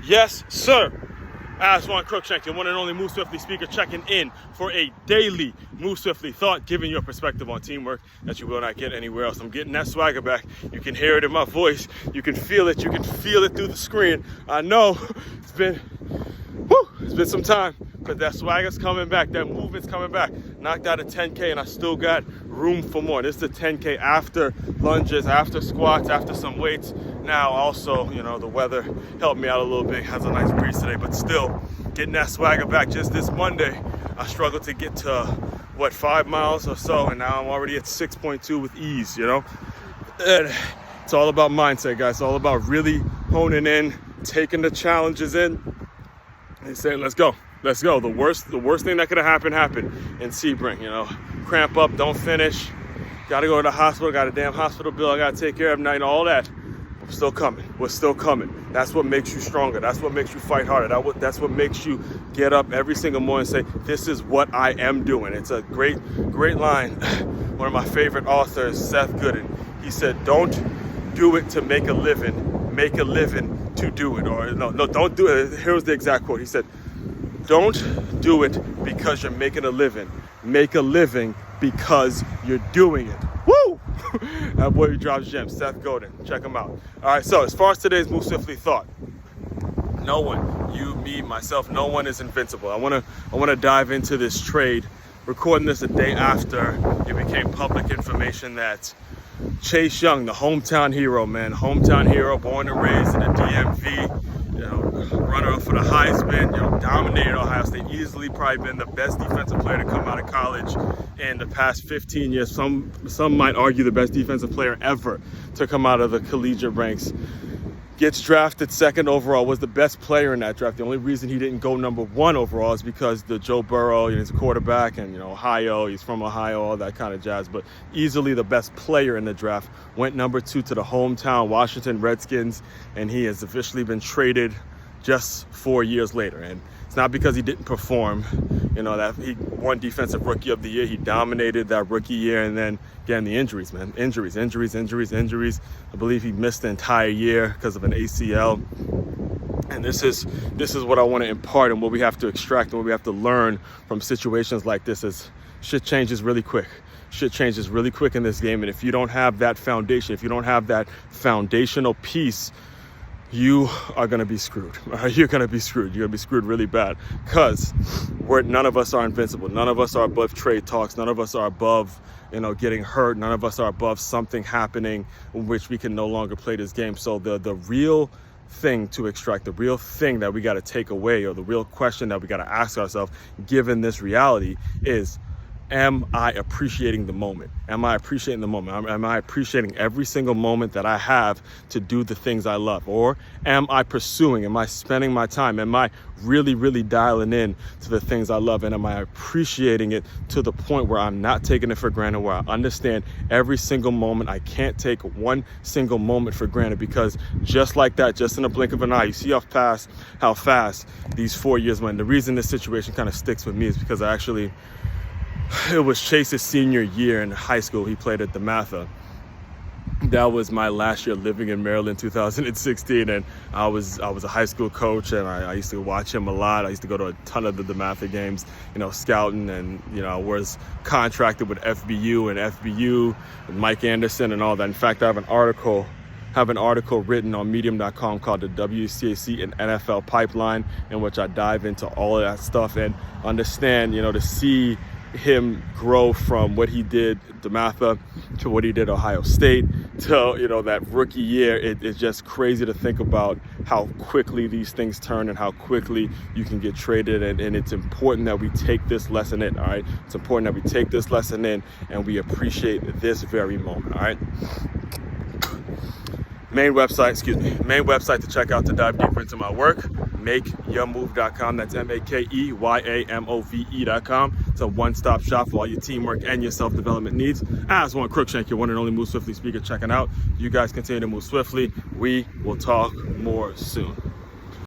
Yes, sir. Aswand Cruickshank, your one and only Move Swiftly speaker, checking in for a daily Move Swiftly thought, giving you a perspective on teamwork that you will not get anywhere else. I'm getting that swagger back. You can hear it in my voice. You can feel it. You can feel it through the screen. I know it's been some time, but that swagger's coming back. That movement's coming back. Knocked out a 10K, and I still got room for more. This is the 10K after lunges, after squats, after some weights. Now also, the weather helped me out a little bit. Has a nice breeze today, but still getting that swagger back. Just this Monday, I struggled to get to 5 miles or so, and now I'm already at 6.2 with ease. And it's all about mindset, guys. It's all about really honing in, taking the challenges in, and saying, let's go. Let's go. The worst thing that could have happened in Sebring, cramp up, don't finish, got to go to the hospital, got a damn hospital bill I got to take care of tonight, all that. We're still coming. We're still coming. That's what makes you stronger. That's what makes you fight harder. That's what makes you get up every single morning and say, this is what I am doing. It's a great line. One of my favorite authors, Seth Godin, he said, don't do it to make a living to do it. Or no, don't do it. Here's the exact quote. He said, don't do it because you're making a living. Make a living because you're doing it. Woo! That boy drops gems. Seth Godin. Check him out. All right, so as far as today's Move Swiftly thought, no one, you, me, myself, no one is invincible. I wanna dive into this trade, recording this a day after it became public information that Chase Young, the hometown hero, born and raised in the DMV, runner up for the Heisman, dominated Ohio State, easily probably been the best defensive player to come out of college in the past 15 years. Some might argue the best defensive player ever to come out of the collegiate ranks. Gets drafted second overall, was the best player in that draft. The only reason he didn't go number one overall is because the Joe Burrow, he's a quarterback, and Ohio, he's from Ohio, all that kind of jazz. But easily the best player in the draft. Went number 2 to the hometown Washington Redskins, and he has officially been traded just 4 years later. And it's not because he didn't perform, that he won Defensive Rookie of the Year. He dominated that rookie year, and then again, the injuries, man. Injuries. I believe he missed the entire year because of an ACL. And this is what I want to impart, and what we have to extract and what we have to learn from situations like this is shit changes really quick. Shit changes really quick in this game, and if you don't have that foundation, if you don't have that foundational piece, you are going to be screwed. You're going to be screwed. You're going to be screwed really bad, because none of us are invincible. None of us are above trade talks. None of us are above, getting hurt. None of us are above something happening in which we can no longer play this game. So the real thing to extract, the real thing that we got to take away, or the real question that we got to ask ourselves, given this reality, is, am I appreciating the moment? Am I appreciating the moment? Am I appreciating every single moment that I have to do the things I love? Or am I pursuing? Am I spending my time? Am I really, really dialing in to the things I love? And am I appreciating it to the point where I'm not taking it for granted, where I understand every single moment? I can't take one single moment for granted, because just like that, just in a blink of an eye, you see how fast these 4 years went. The reason this situation kind of sticks with me is because it was Chase's senior year in high school. He played at DeMatha. That was my last year living in Maryland, 2016, and I was a high school coach, and I used to watch him a lot. I used to go to a ton of the DeMatha games, scouting, and I was contracted with FBU and Mike Anderson and all that. In fact, I have an article written on medium.com called the WCAC and NFL Pipeline, in which I dive into all of that stuff and understand, to see him grow from what he did at DeMatha to what he did at Ohio State to that rookie year. It's just crazy to think about how quickly these things turn and how quickly you can get traded, and it's important that we take this lesson in. All right, it's important that we take this lesson in and we appreciate this very moment. All right. Main website to check out to dive deeper into my work, makeyourmove.com. That's makeyourmove.com. It's a one-stop shop for all your teamwork and your self-development needs. Aswand Cruickshank, your one and only Move Swiftly speaker, checking out. You guys continue to move swiftly. We will talk more soon.